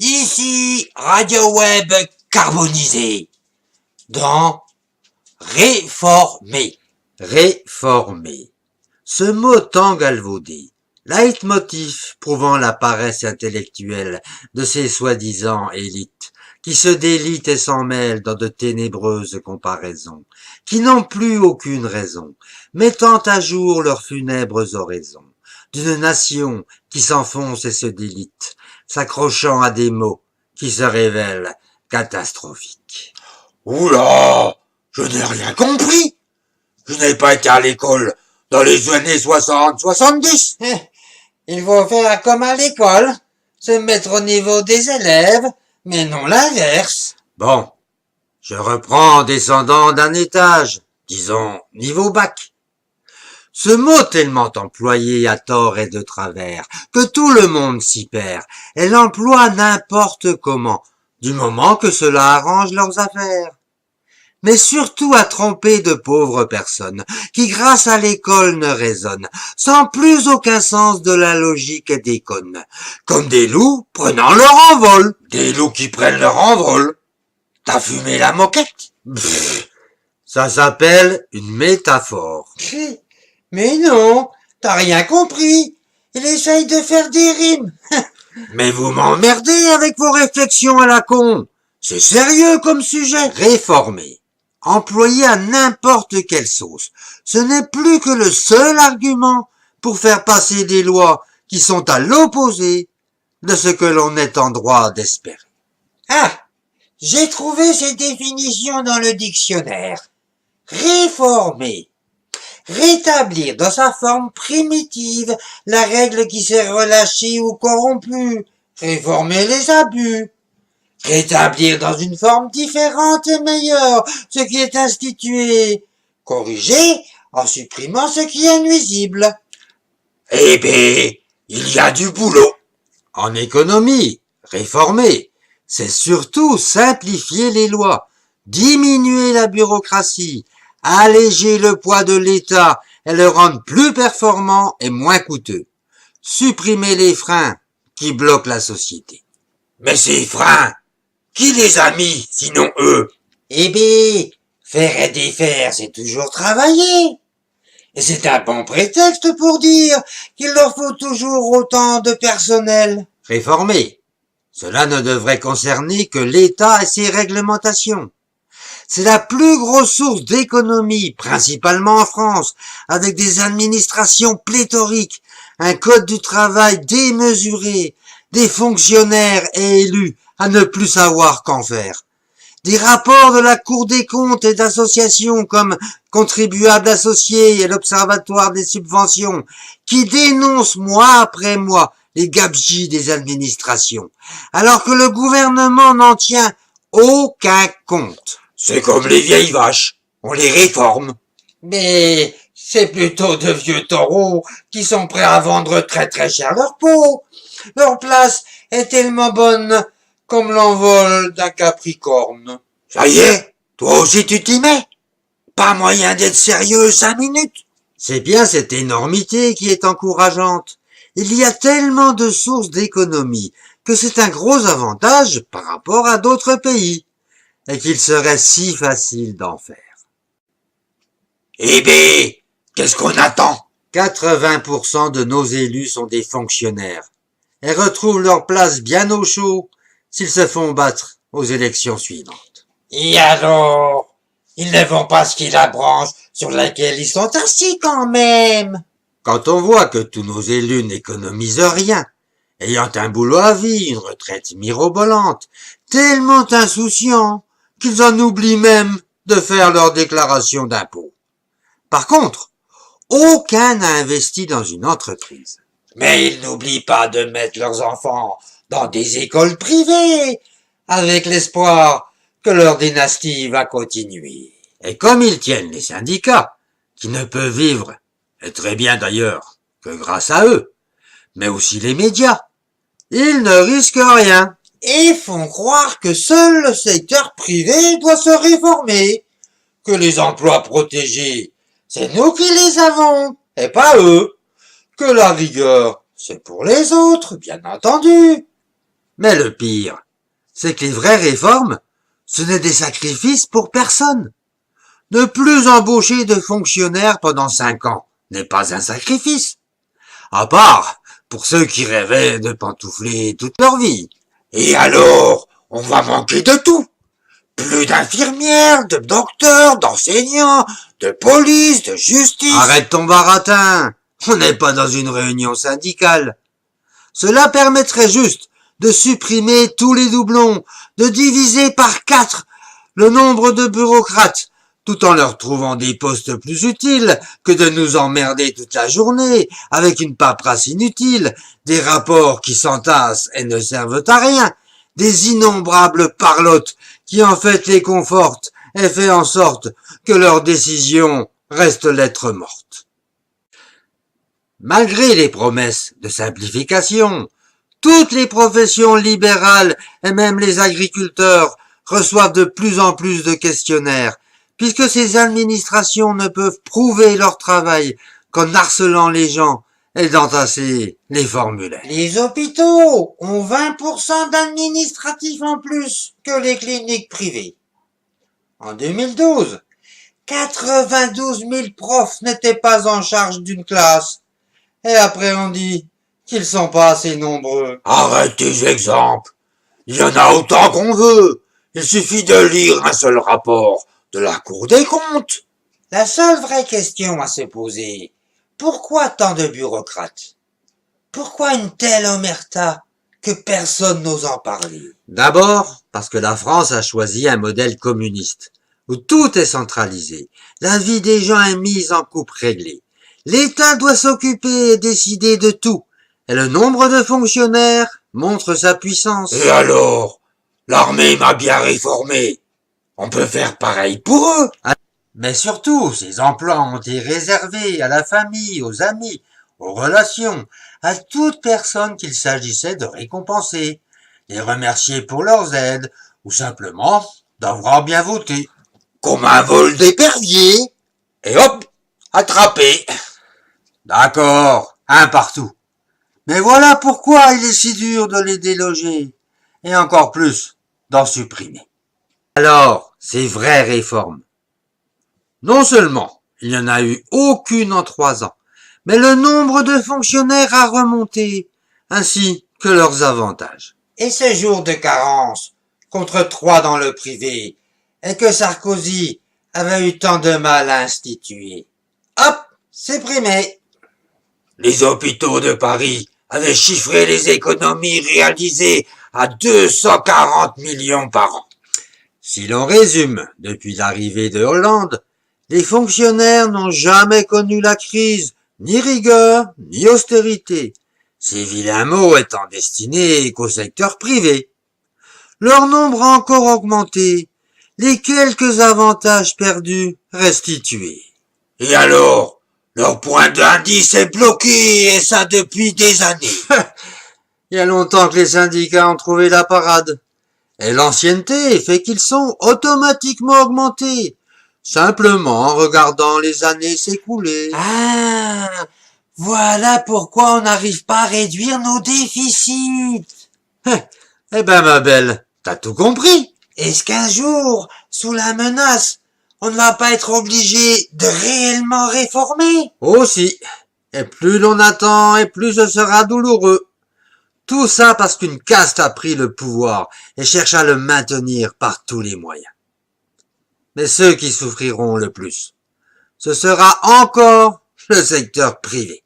Ici Radio Web carbonisé. Dans réformer. Réformer. Ce mot tant galvaudé, leitmotiv prouvant la paresse intellectuelle de ces soi-disant élites, qui se délitent et s'en mêlent dans de ténébreuses comparaisons, qui n'ont plus aucune raison, mettant à jour leurs funèbres oraisons, d'une nation qui s'enfonce et se délite, s'accrochant à des mots qui se révèlent catastrophiques. Oula, je n'ai rien compris. Je n'ai pas été à l'école dans les années 60-70. Il faut faire comme à l'école, se mettre au niveau des élèves, mais non l'inverse. Bon, je reprends en descendant d'un étage, disons niveau bac. Ce mot tellement employé à tort et de travers, que tout le monde s'y perd, et l'emploie n'importe comment, du moment que cela arrange leurs affaires. Mais surtout à tromper de pauvres personnes, qui grâce à l'école ne raisonnent, sans plus aucun sens de la logique et déconnent, comme des loups prenant leur envol. Des loups qui prennent leur envol. T'as fumé la moquette? Pff, ça s'appelle une métaphore. Mais non, t'as rien compris. Il essaye de faire des rimes. Mais vous m'emmerdez avec vos réflexions à la con. C'est sérieux comme sujet. Réformer. Employé à n'importe quelle sauce. Ce n'est plus que le seul argument pour faire passer des lois qui sont à l'opposé de ce que l'on est en droit d'espérer. Ah, j'ai trouvé ces définitions dans le dictionnaire. Réformer. Rétablir dans sa forme primitive la règle qui s'est relâchée ou corrompue. Réformer les abus. Rétablir dans une forme différente et meilleure ce qui est institué. Corriger en supprimant ce qui est nuisible. Eh ben, il y a du boulot. En économie, réformer, c'est surtout simplifier les lois, diminuer la bureaucratie, alléger le poids de l'État et le rendre plus performant et moins coûteux. Supprimer les freins qui bloquent la société. Mais ces freins, qui les a mis, sinon eux? Eh bien, faire et défaire, c'est toujours travailler. Et c'est un bon prétexte pour dire qu'il leur faut toujours autant de personnel. Réformer, cela ne devrait concerner que l'État et ses réglementations. C'est la plus grosse source d'économie, principalement en France, avec des administrations pléthoriques, un code du travail démesuré, des fonctionnaires et élus à ne plus savoir qu'en faire. Des rapports de la Cour des comptes et d'associations comme Contribuables Associés et l'Observatoire des subventions qui dénoncent mois après mois les gabegies des administrations, alors que le gouvernement n'en tient aucun compte. C'est comme les vieilles vaches, on les réforme. Mais c'est plutôt de vieux taureaux qui sont prêts à vendre très très cher leur peau. Leur place est tellement bonne comme l'envol d'un capricorne. Ça y est, toi aussi tu t'y mets? Pas moyen d'être sérieux 5 minutes? C'est bien cette énormité qui est encourageante. Il y a tellement de sources d'économie que c'est un gros avantage par rapport à d'autres pays, et qu'il serait si facile d'en faire. Eh ben, qu'est-ce qu'on attend? 80% de nos élus sont des fonctionnaires, et retrouvent leur place bien au chaud s'ils se font battre aux élections suivantes. Et alors, ils ne vont pas skier la branche sur laquelle ils sont assis quand même. Quand on voit que tous nos élus n'économisent rien, ayant un boulot à vie, une retraite mirobolante, tellement insouciants qu'ils en oublient même de faire leur déclaration d'impôt. Par contre, aucun n'a investi dans une entreprise. Mais ils n'oublient pas de mettre leurs enfants dans des écoles privées, avec l'espoir que leur dynastie va continuer. Et comme ils tiennent les syndicats, qui ne peuvent vivre, et très bien d'ailleurs, que grâce à eux, mais aussi les médias, ils ne risquent rien. Et font croire que seul le secteur privé doit se réformer, que les emplois protégés, c'est nous qui les avons, et pas eux, que la rigueur, c'est pour les autres, bien entendu. Mais le pire, c'est que les vraies réformes, ce n'est des sacrifices pour personne. Ne plus embaucher de fonctionnaires pendant 5 ans n'est pas un sacrifice. À part pour ceux qui rêvaient de pantoufler toute leur vie. Et alors, on va manquer de tout. Plus d'infirmières, de docteurs, d'enseignants, de police, de justice. Arrête ton baratin, on n'est pas dans une réunion syndicale. Cela permettrait juste de supprimer tous les doublons, de diviser par 4 le nombre de bureaucrates, tout en leur trouvant des postes plus utiles que de nous emmerder toute la journée avec une paperasse inutile, des rapports qui s'entassent et ne servent à rien, des innombrables parlottes qui en fait les confortent et fait en sorte que leurs décisions restent lettre morte. Malgré les promesses de simplification, toutes les professions libérales et même les agriculteurs reçoivent de plus en plus de questionnaires, puisque ces administrations ne peuvent prouver leur travail qu'en harcelant les gens et d'entasser les formulaires. Les hôpitaux ont 20% d'administratifs en plus que les cliniques privées. En 2012, 92 000 profs n'étaient pas en charge d'une classe. Et après on dit qu'ils sont pas assez nombreux. Arrête tes exemples. Il y en a autant qu'on veut. Il suffit de lire un seul rapport de la Cour des comptes. La seule vraie question à se poser, pourquoi tant de bureaucrates? Pourquoi une telle omerta que personne n'ose en parler? D'abord, parce que la France a choisi un modèle communiste, où tout est centralisé, la vie des gens est mise en coupe réglée. L'État doit s'occuper et décider de tout, et le nombre de fonctionnaires montre sa puissance. Et alors, l'armée m'a bien réformé. On peut faire pareil pour eux. Mais surtout, ces emplois ont été réservés à la famille, aux amis, aux relations, à toute personne qu'il s'agissait de récompenser, les remercier pour leurs aides, ou simplement d'avoir bien voté. Comme un vol d'épervier. Et hop, attrapé. D'accord, un partout. Mais voilà pourquoi il est si dur de les déloger, et encore plus d'en supprimer. Alors, ces vraies réformes. Non seulement il n'y en a eu aucune en 3 ans, mais le nombre de fonctionnaires a remonté, ainsi que leurs avantages. Et ce jour de carence, contre 3 dans le privé, et que Sarkozy avait eu tant de mal à instituer. Hop, c'est primé. Les hôpitaux de Paris avaient chiffré les économies réalisées à 240 millions par an. Si l'on résume, depuis l'arrivée de Hollande, les fonctionnaires n'ont jamais connu la crise, ni rigueur, ni austérité, ces vilains mots étant destinés qu'au secteur privé. Leur nombre a encore augmenté, les quelques avantages perdus restitués. Et alors, leur point d'indice est bloqué, et ça depuis des années. Il y a longtemps que les syndicats ont trouvé la parade. Et l'ancienneté fait qu'ils sont automatiquement augmentés, simplement en regardant les années s'écouler. Ah, voilà pourquoi on n'arrive pas à réduire nos déficits. Eh ben ma belle, t'as tout compris. Est-ce qu'un jour, sous la menace, on ne va pas être obligé de réellement réformer? Aussi, et plus l'on attend et plus ce sera douloureux. Tout ça parce qu'une caste a pris le pouvoir et cherche à le maintenir par tous les moyens. Mais ceux qui souffriront le plus, ce sera encore le secteur privé.